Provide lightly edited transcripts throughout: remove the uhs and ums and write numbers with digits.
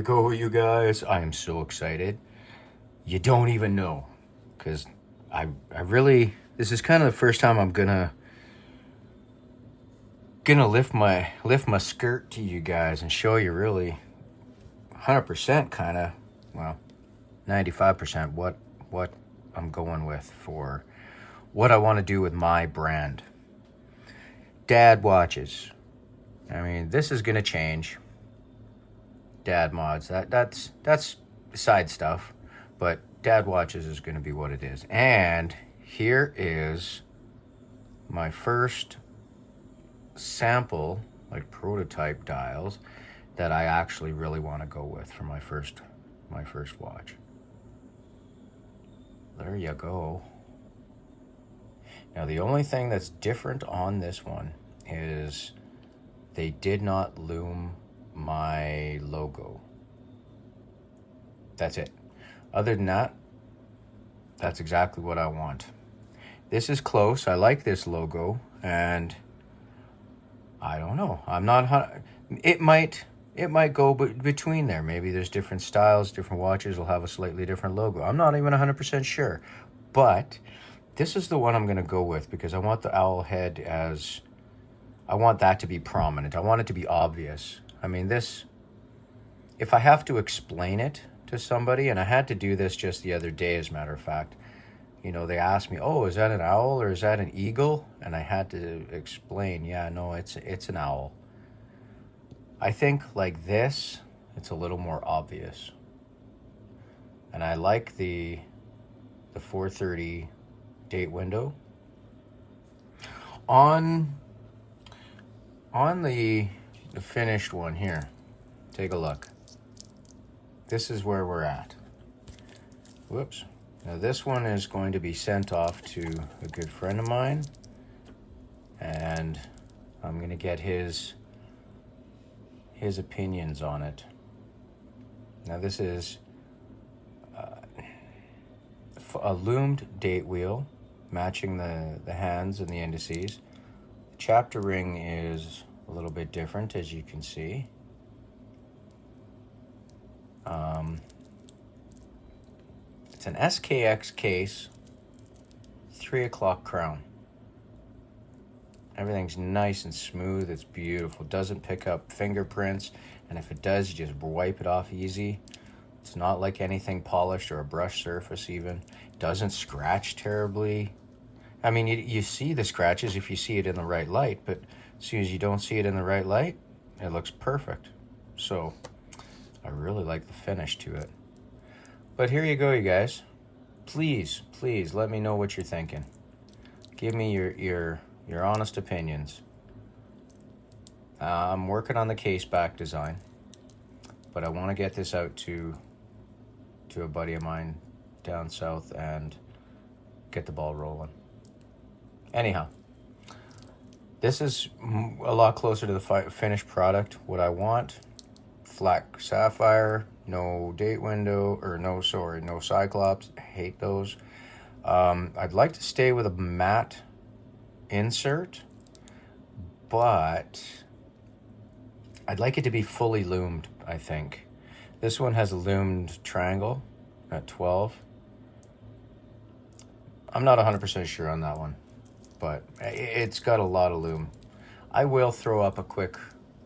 we go, you guys. I am so excited. You don't even know. Because I really, this is kind of the first time I'm gonna lift my skirt to you guys and show you really 100% kind of, well, 95% what I'm going with for what I want to do with my brand. Dad watches. I mean, this is gonna change. Dad mods. That's side stuff, but Dad watches is going to be what it is. And here is my first sample, like prototype dials that I actually really want to go with for my first watch. There you go. Now the only thing that's different on this one is they did not loom my logo. That's it. Other than that, that's exactly what I want. This is close. I like this logo, and I don't know. I'm not. It might go between there. Maybe there's different styles. Different watches will have a slightly different logo. I'm not even 100% sure, but this is the one I'm going to go with because I want the owl head as. I want that to be prominent. I want it to be obvious. I mean, this, if I have to explain it to somebody, and I had to do this just the other day, as a matter of fact, you know, they asked me, oh, is that an owl or is that an eagle? And I had to explain, yeah, no, it's an owl. I think like this, it's a little more obvious. And I like the 4:30 date window. On the finished one here, take a look. This is where we're at. Whoops. Now this one is going to be sent off to a good friend of mine, and I'm going to get his opinions on it. Now this is a loomed date wheel matching the hands and the indices. The chapter ring is a little bit different, as you can see. It's an SKX case, 3 o'clock crown. Everything's nice and smooth. It's beautiful. Doesn't pick up fingerprints, and if it does, you just wipe it off easy. It's not like anything polished or a brush surface even. Doesn't scratch terribly. I mean, you see the scratches if you see it in the right light, but as soon as you don't see it in the right light, it looks perfect. So I really like the finish to it. But here you go, you guys. Please let me know what you're thinking. Give me your honest opinions. I'm working on the case back design, but I want to get this out to a buddy of mine down south and get the ball rolling. Anyhow, this is a lot closer to the finished product. What I want, flat sapphire, no date window, or no cyclops. I hate those. I'd like to stay with a matte insert, but I'd like it to be fully loomed, I think. This one has a loomed triangle at 12. I'm not 100% sure on that one, but it's got a lot of loom. I will throw up a quick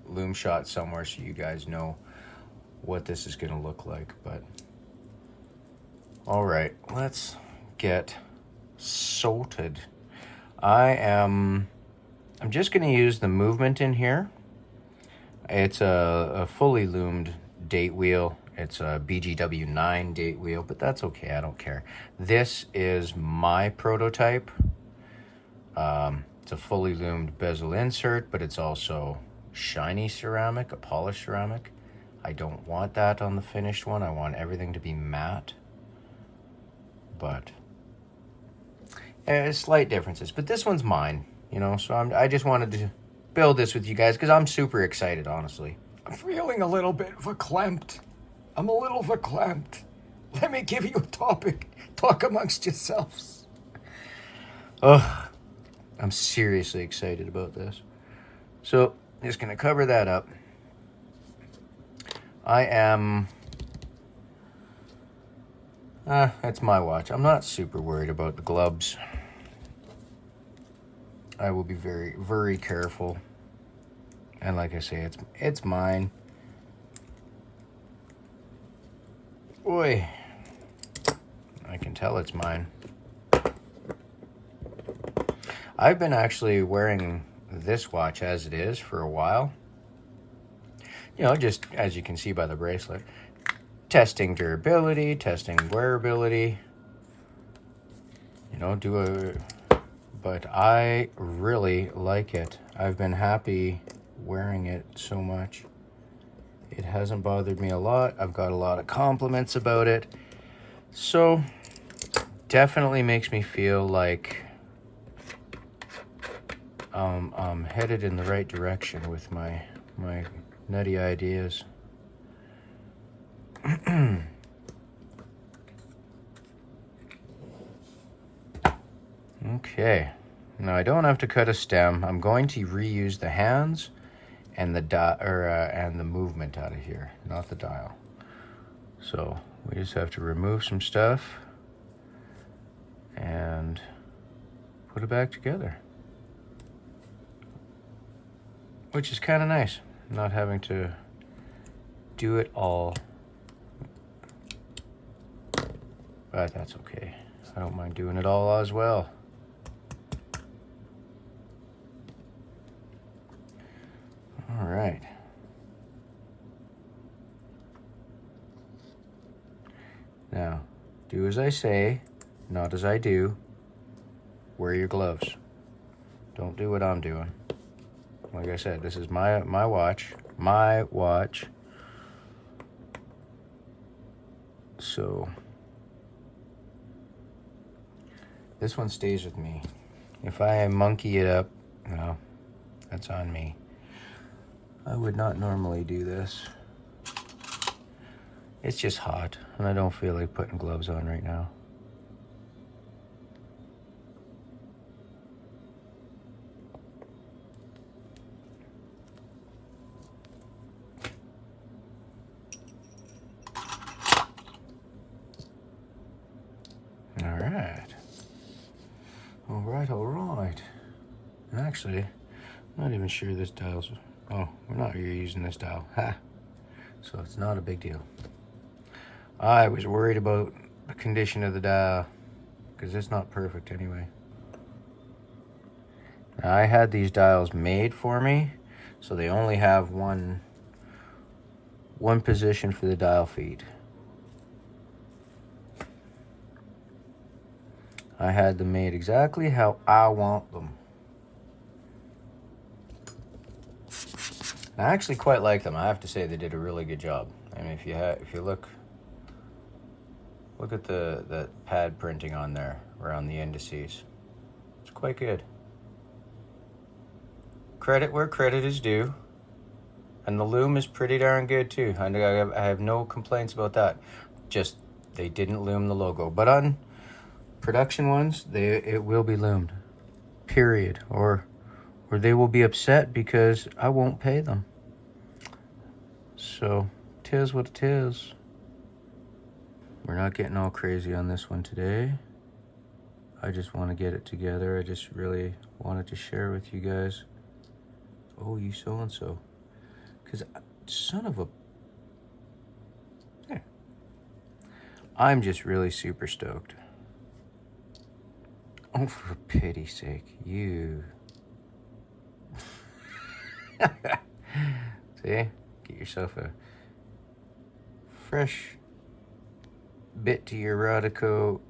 loom shot somewhere so you guys know what this is going to look like. But all right, let's get sorted. I'm just going to use the movement in here. It's a fully loomed date wheel. It's a BGW 9 date wheel, but that's okay. I don't care. This is my prototype. It's a fully loomed bezel insert, but it's also shiny ceramic, a polished ceramic. I don't want that on the finished one. I want everything to be matte. But slight differences. But this one's mine, you know, so I just wanted to build this with you guys because I'm super excited, honestly. I'm feeling a little bit verklempt. I'm a little verklempt. Let me give you a topic. Talk amongst yourselves. Ugh. I'm seriously excited about this. So, just going to cover that up. I am... it's my watch. I'm not super worried about the gloves. I will be very, very careful. And like I say, it's mine. Oi. I can tell it's mine. I've been actually wearing this watch as it is for a while. You know, just as you can see by the bracelet. Testing durability, testing wearability. You know, but I really like it. I've been happy wearing it so much. It hasn't bothered me a lot. I've got a lot of compliments about it. So, definitely makes me feel like I'm headed in the right direction with my nutty ideas. Okay. Now I don't have to cut a stem. I'm going to reuse the hands and the movement out of here, not the dial. So we just have to remove some stuff and put it back together, which is kind of nice, not having to do it all. But that's okay. I don't mind doing it all as well. All right. Now, do as I say, not as I do. Wear your gloves. Don't do what I'm doing. Like I said, this is my watch. My watch. So, this one stays with me. If I monkey it up, well, that's on me. I would not normally do this. It's just hot, and I don't feel like putting gloves on right now. All right. And actually, I'm not even sure this dial's... Oh, we're not using this dial. Ha! So it's not a big deal. I was worried about the condition of the dial, because it's not perfect anyway. Now, I had these dials made for me, so they only have one position for the dial feed. I had them made exactly how I want them. I actually quite like them. I have to say they did a really good job. I mean, if you look at the pad printing on there around the indices, it's quite good. Credit where credit is due, and the loom is pretty darn good too. I have no complaints about that. Just they didn't loom the logo, but on production ones, it will be loomed, period, or they will be upset because I won't pay them. So, 'tis what it is. We're not getting all crazy on this one today. I just want to get it together. I just really wanted to share with you guys. Oh, you so-and-so. Because, son of a... Yeah. I'm just really super stoked. Oh, for pity's sake, you. See? Get yourself a fresh bit to your Rodico,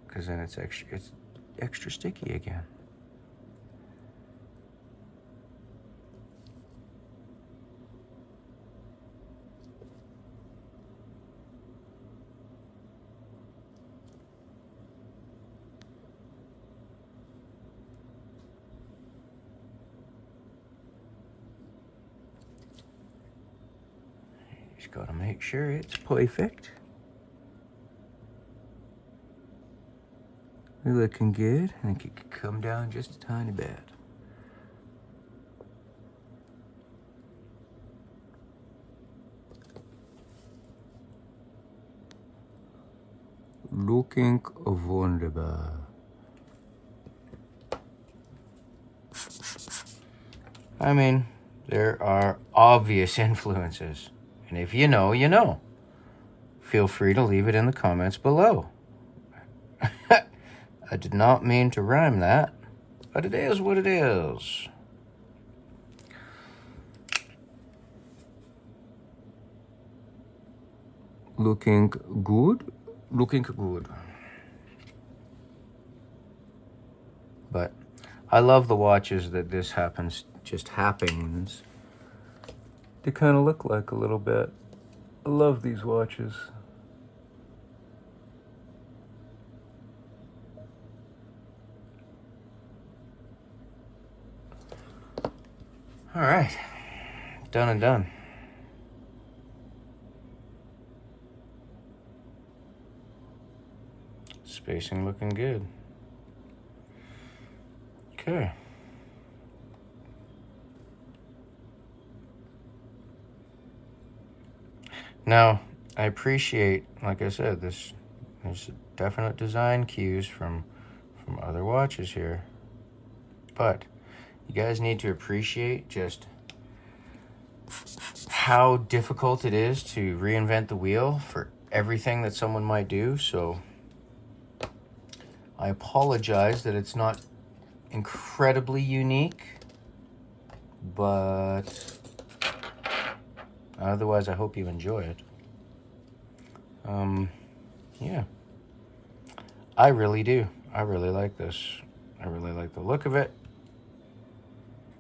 because then it's extra sticky again. Just gotta make sure it's perfect. We're looking good. I think it could come down just a tiny bit. Looking wunderbar. I mean, there are obvious influences. And if you know, you know. Feel free to leave it in the comments below. I did not mean to rhyme that, but it is what it is. Looking good? Looking good. But I love the watches that this happens to kind of look like a little bit. I love these watches. All right, done and done. Spacing looking good. Okay. Now, I appreciate, like I said, there's definite design cues from other watches here. But you guys need to appreciate just how difficult it is to reinvent the wheel for everything that someone might do. So I apologize that it's not incredibly unique, but otherwise I hope you enjoy it. Yeah, I really do. I really like this. I really like the look of it,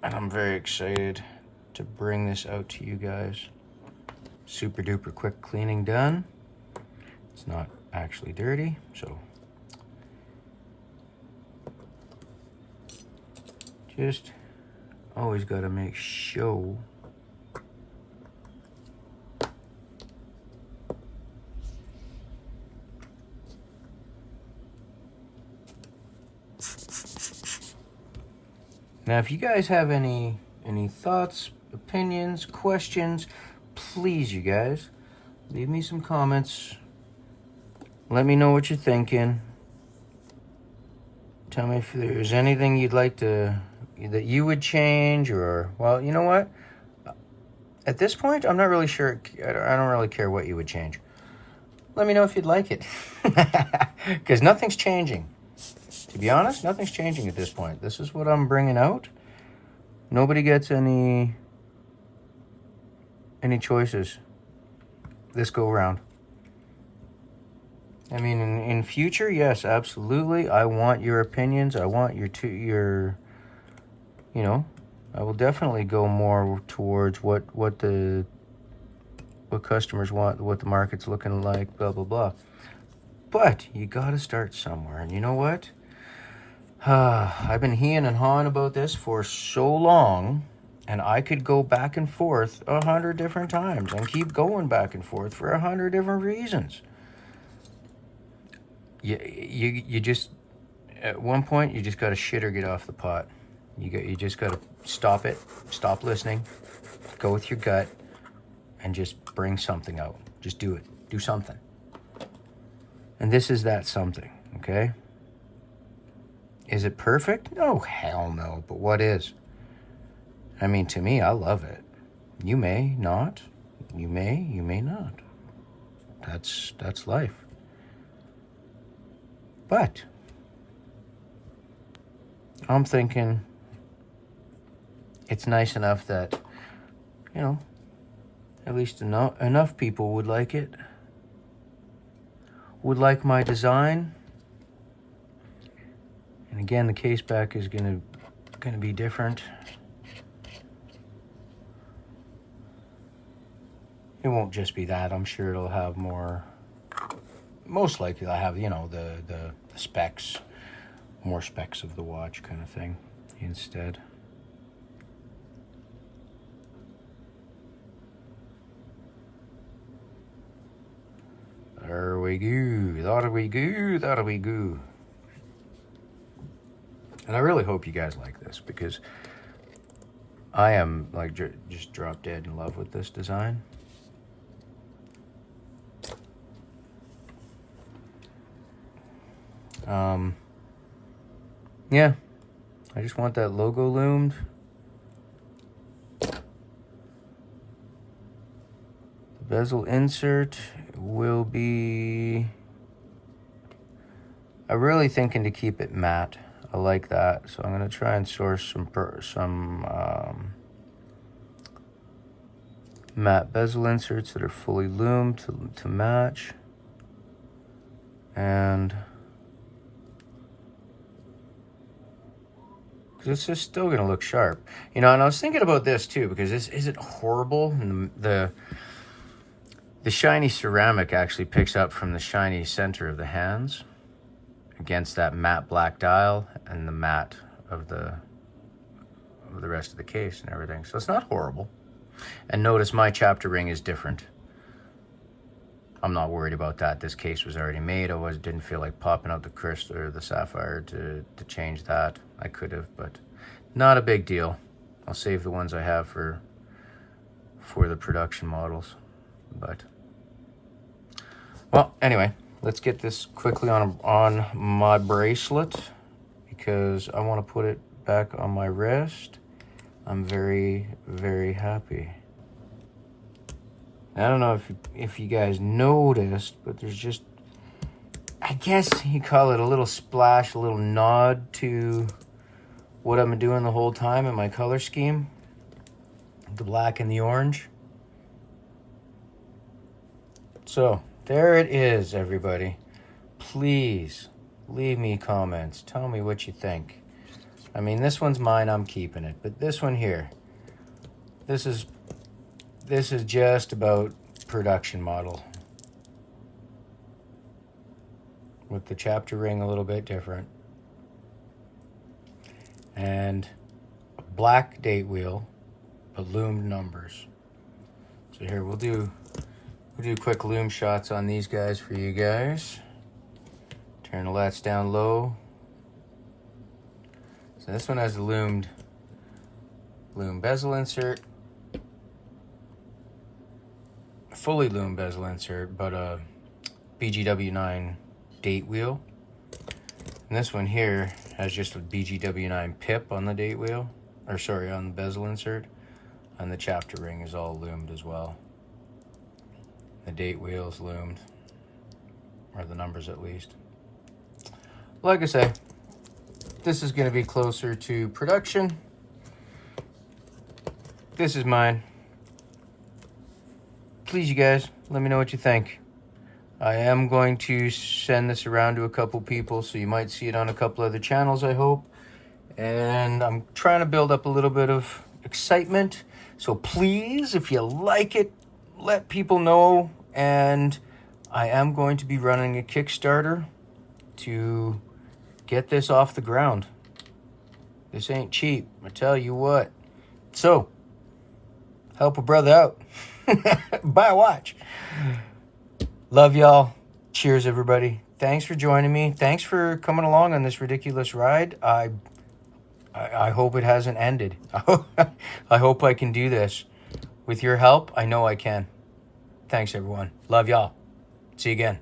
and I'm very excited to bring this out to you guys. Super duper quick cleaning done. It's not actually dirty, so just always got to make sure now. If you guys have any thoughts, opinions, questions, please, you guys, leave me some comments. Let me know what you're thinking. Tell me if there's anything you'd like that you would change, or, well, you know what? At this point, I'm not really sure. I don't really care what you would change. Let me know if you'd like it. Because nothing's changing. To be honest, nothing's changing at this point. This is what I'm bringing out. Nobody gets any choices this go around. I mean, in future, yes, absolutely. I want your opinions. I want your, you know, I will definitely go more towards what customers want, what the market's looking like, blah, blah, blah. But you got to start somewhere. And you know what? I've been heeing and hawing about this for so long, and I could go back and forth 100 different times and keep going back and forth for 100 different reasons. You just, at one point, you just got to shit or get off the pot. You just got to stop it, stop listening, go with your gut, and just bring something out. Just do it. Do something. And this is that something, okay? Is it perfect? No, hell no. But what is? I mean, to me, I love it. You may not. You may not. That's life. But I'm thinking it's nice enough that, you know, at least enough people would like it, would like my design. And again, the case back is gonna be different. It won't just be that. I'm sure it'll have more. Most likely, I have, you know, the specs, more specs of the watch kind of thing instead. There we go. That'll be good. That'll be good. And I really hope you guys like this, because I am like just drop dead in love with this design. Yeah, I just want that logo loomed. The bezel insert will be... I'm really thinking to keep it matte. I like that, so I'm going to try and source some matte bezel inserts that are fully loomed to match. And this is still going to look sharp. You know, and I was thinking about this too, because this isn't horrible. And the shiny ceramic actually picks up from the shiny center of the hands against that matte black dial and the matte of the rest of the case and everything. So it's not horrible. And notice my chapter ring is different. I'm not worried about that. This case was already made. I didn't feel like popping out the crystal or the sapphire to change that. I could have, but not a big deal. I'll save the ones I have for the production models. But well, anyway, let's get this quickly on my bracelet, because I want to put it back on my wrist. I'm very, very happy. I don't know if you guys noticed, but there's just, I guess you call it a little splash, a little nod to what I've been doing the whole time in my color scheme. The black and the orange. So there it is, everybody. Please leave me comments. Tell me what you think. I mean, this one's mine, I'm keeping it. But this one here, this is just about production model. With the chapter ring a little bit different. And a black date wheel, but loomed numbers. So here, we'll do quick loom shots on these guys for you guys. Turn the latch down low. So this one has a loom bezel insert. Fully loom bezel insert, but a BGW9 date wheel. And this one here has just a BGW9 pip on the date wheel, or sorry, on the bezel insert. And the chapter ring is all loomed as well. The date wheel is loomed, or the numbers at least. Like I say, this is going to be closer to production. This is mine. Please, you guys, let me know what you think. I am going to send this around to a couple people, so you might see it on a couple other channels, I hope. And I'm trying to build up a little bit of excitement. So please, if you like it, let people know. And I am going to be running a Kickstarter to get this off the ground. This ain't cheap, I tell you what. So, help a brother out. Buy a watch. Love y'all. Cheers, everybody. Thanks for joining me. Thanks for coming along on this ridiculous ride. I hope it hasn't ended. I hope I can do this. With your help, I know I can. Thanks, everyone. Love y'all. See you again.